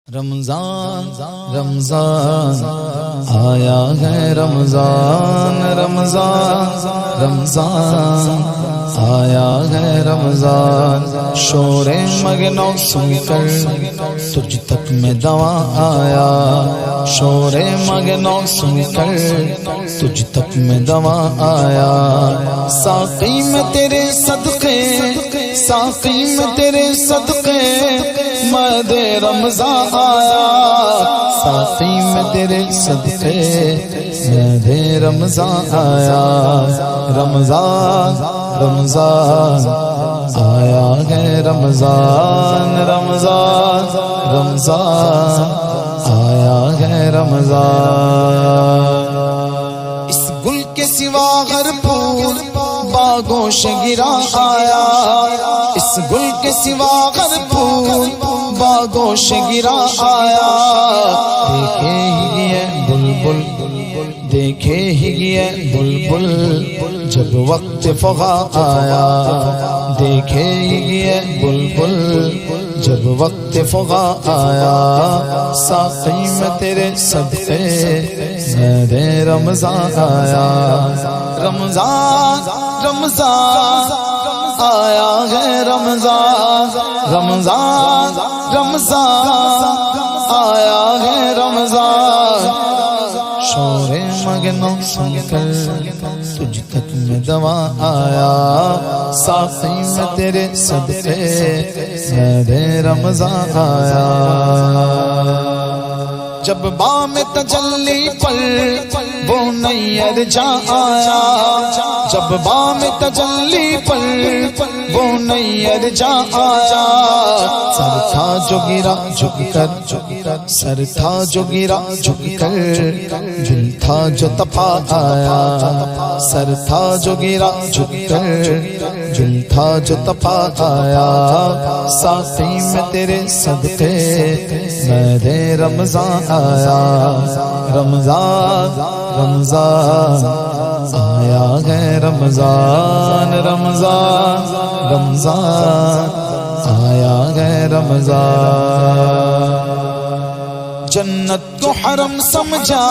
رمضان رمضان آیا ہے رمضان رمضان رمضان آیا ہے رمضان شور مگنو سن کر تجھ تک میں دوا آیا شور مگنو سن کر تجھ تک میں دوا آیا ساقی میں تیرے صدقے ساقی میں تیرے صدقے مد رمضان آیا ساقی میں تیرے صدقے مد رمضان آیا رمضان رمضان آیا ہے رمضان رمضان رمضان آیا ہے رمضان اس گل کے سوا ہر پھول باغوں سے گرا آیا اس گل کے سوا ہر پھول باغوں سے گرا آیا دیکھے ہی یہ بلبل دیکھے ہی یہ بلبل جب وقت فغا آیا دیکھے ہی یہ بلبل جب وقت فغا آیا ساقی میں تیرے صدقے مد رمضان آیا رمضان رمضان آیا ہے رمضان رمضان رمضان آیا ہے رمضان شور مگنوں سن کر تجھ تک میں دوا آیا ساقی میں تیرے صدقے مد رمضان آیا جب بام تجلی پر وہ نیر جا آیا جب بام تجلی پر وہ نیر جا آیا سر تھا جو گرا جھک کر سر تھا جو گرا جھک کر دل تھا جو تپا آیا سر تھا جو گرا جھک کر دل تھا جو تپا آیا ساقی میں تیرے صدقے مد رمضان آیا رمضان رمضان آیا ہے رمضان رمضان رمضان آیا ہے رمضان جنت کو حرم سمجھا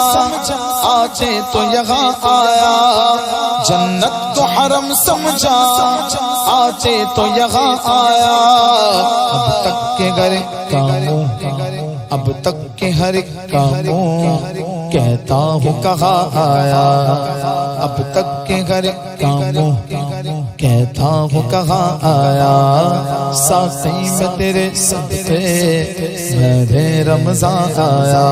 آتے تو یہاں آیا جنت کو حرم سمجھا آتے تو یہاں آیا اب تک کے گھر کاموں اب تک کے ہر ایک کاموں کہتا ہوں کہاں آیا اب تک کے ہر ایک کاموں کہتا ہوں کہاں آیا ساقی میں تیرے صدقے مد رمضان آیا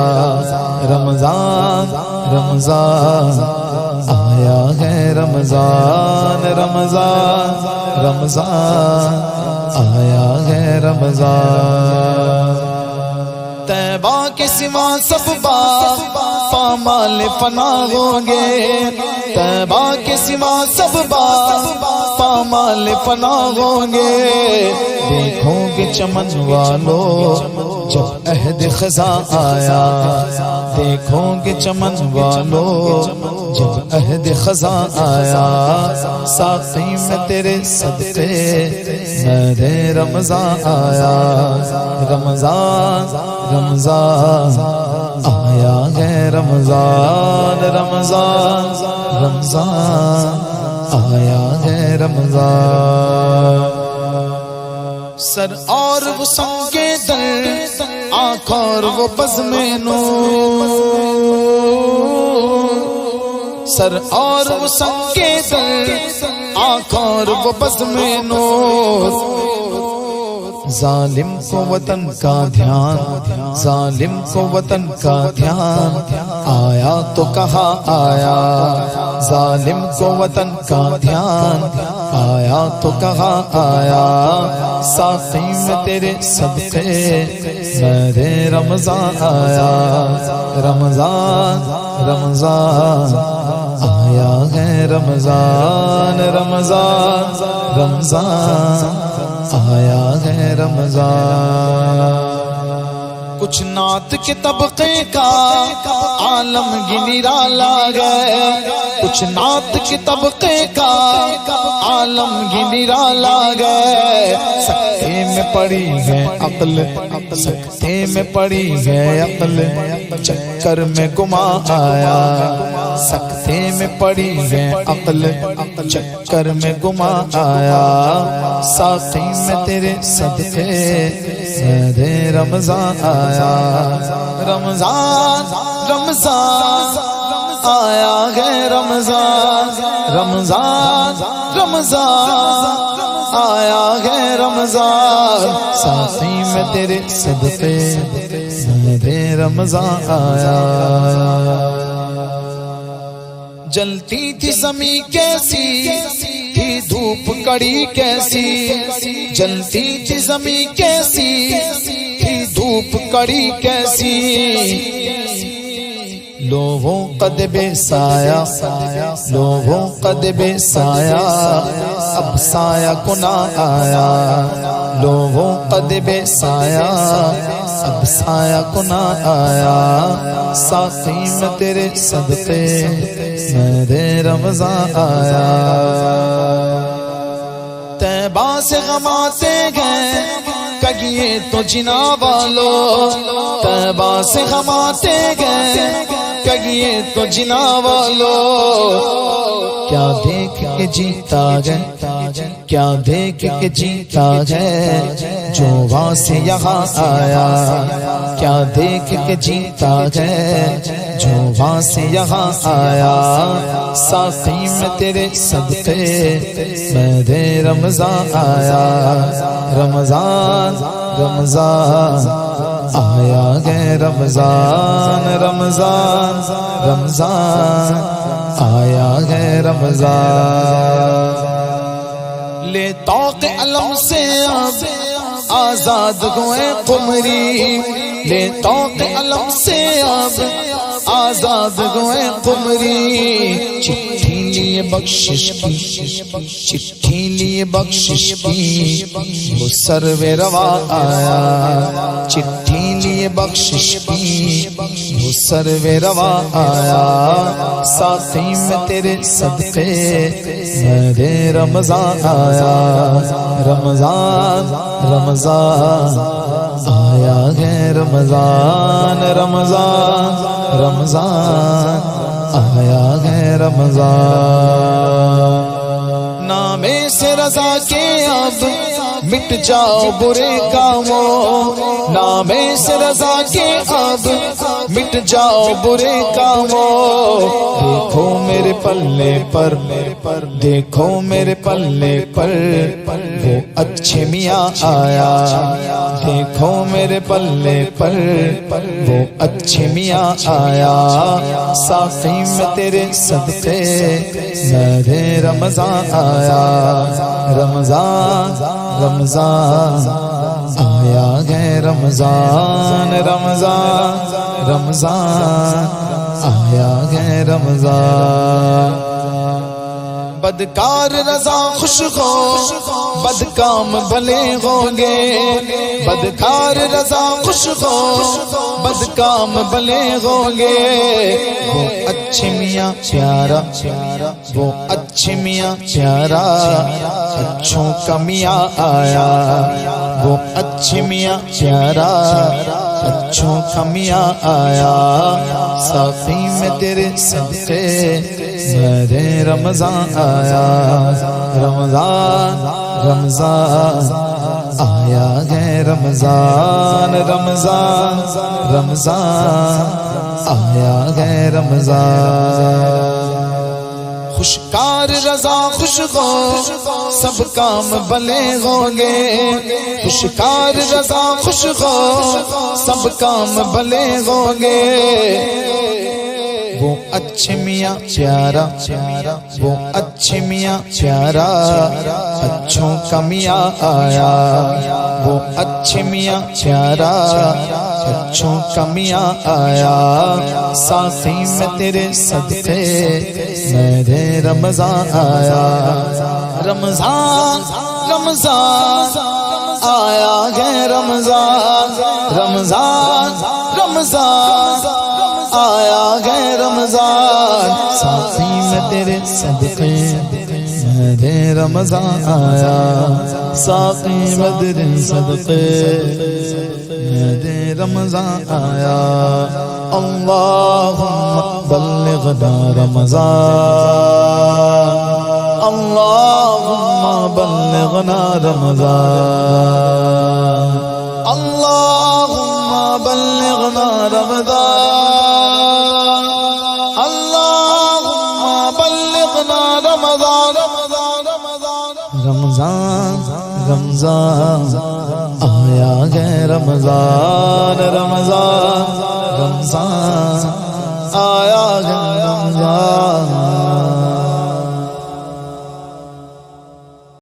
رمضان رمضان آیا ہے رمضان رمضان رمضان آیا ہے رمضان طیبہ کے سوا سب باغ پامال فنا ہوں گے طیبہ کے سوا سب باغ پامال فنا ہوں گے دیکھو گے چمن والو جب عہد خزاں آیا دیکھو گے چمن والو جب عہد خزاں آیا ساقی میں تیرے صدقے مد رمضان آیا رمضان رمضان آیا ہے رمضان رمضان رمضان آیا ہے رمضان سر اور وہ سنگے در آنکھ اور وہ بزم نور سر اور وہ سنگے در آنکھ اور وہ بزم نور ظالم کو وطن کا دھیان ظالم کو وطن کا دھیان آیا تو کہاں آیا ظالم کو وطن کا دھیان آیا تو کہاں آیا ساقی میں تیرے صدقے مد رمضان آیا رمضان رمضان آیا ہے رمضان رمضان رمضان آیا ہے رمضان کچھ نعت کے طبقے کا عالم گنیرا لا گئے کچھ نعت کے طبقے کا عالمگیر نرالا گئے، سکتے میں پڑی ہے عقل، سکتے میں پڑی ہے عقل، چکر میں گما آیا، سکتے میں پڑی ہے عقل، چکر میں گما آیا، ساقی میں تیرے صدقے مہدِ رمضان آیا، رمضان رمضان آیا ہے رمضان، رمضان رمضان آیا ہے رمضان، ساقی میں تیرے صدقے مہدِ رمضان آیا۔ جلتی تھی زمین کیسی تھی دھوپ کڑی کیسی، جلتی تھی زمین کیسی تھی دھوپ کڑی کیسی، لوگوں قد بے سایہ، لوگوں قد بے سایہ، اب سایہ کو نہ آیا، لوگوں قد بے سایہ، اب سایہ کو نہ آیا، ساقی میں تیرے صدقے مہدِ رمضان آیا۔ طیبہ سے غم آتے گئے کگیے تو جنا والو، طیبہ سے غم آتے گئے کگیے تو جنا والو، کیا دیکھ کے جیتا گئے، کیا دیکھ کے جیتا گئے جو وہاں سے یہاں آیا، کیا دیکھ کے جیتا گئے جو وہاں سے یہاں آیا، ساقی میں تیرے صدقے مہدِ رمضان آیا، رمضان رمضان آیا گئے رمضان، رمضان رمضان آیا گئے رمضان، لے طوق علم سے اب آزاد ہوئے قمری، لے طوق علم سے اب آزاد ہوئے قمری، چٹھی لیے بخشش کی، چٹھی لیے بخشش کی، وہ سرو روا آیا، چٹھی لیے بخشش کی، وہ سرو روا آیا، ساقی میں تیرے صدقے مہدِ رمضان آیا، رمضان رمضان آیا ہے رمضان، رمضان رمضان آیا ہے رمضان، نامے سے رضا کے اب مٹ جاؤ برے کاموں، نامے سے رضا کے اب مٹ جاؤ برے کاموں، دیکھو میرے پلے پر، دیکھو میرے پلے پر وہ اچھے میاں آیا، دیکھو میرے پلے پر وہ اچھے میاں آیا، ساقی میں تیرے صدقے مہدِ رمضان آیا، رمضان رمضان آیا ہے رمضان، رمضان رمضان آیا ہے رمضان، بدکار رضا خوش ہو بدکام بھلے ہوں گے، بدکار رضا خوش ہو بدکام بھلے ہوں گے، وہ اچھے میاں پیارا، وہ اچھے میاں پیارا اچھوں کا میاں آیا، وہ اچھے میاں پیارا اچھوں کا میاں آیا، ساقی میں تیرے صدقے مہدِ رمضان آیا، رمضان رمضان آیا ہے رمضان، رمضان رمضان آیا ہے رمضان، خوشکار رضا خوش ہو سب کام بھلے ہوں گے، خوشکار رضا خوش ہو سب کام بھلے ہوں گے، وہ اچھے میاں پیارا، وہ اچھے میاں پیارا اچھوں کا میاں آیا، وہ اچھے میاں پیارا اچھوں کا میاں آیا، ساقی میں تیرے صدقے مہدِ رمضان آیا، رمضان رمضان آیا ہے رمضان، رمضان رمضان آیا ہے رمضان ساقی میں تیرے صدقے میرے رمضان آیا ساقی میں تیرے صدقے میرے رمضان آیا اللہم بلغنا رمضان اللہم بلغنا رمضان اللہم بلغنا رمضان اللہم بلغنا رمضان رمضان رمضان آیا ہے رمضان رمضان رمضان آیا ہے رمضان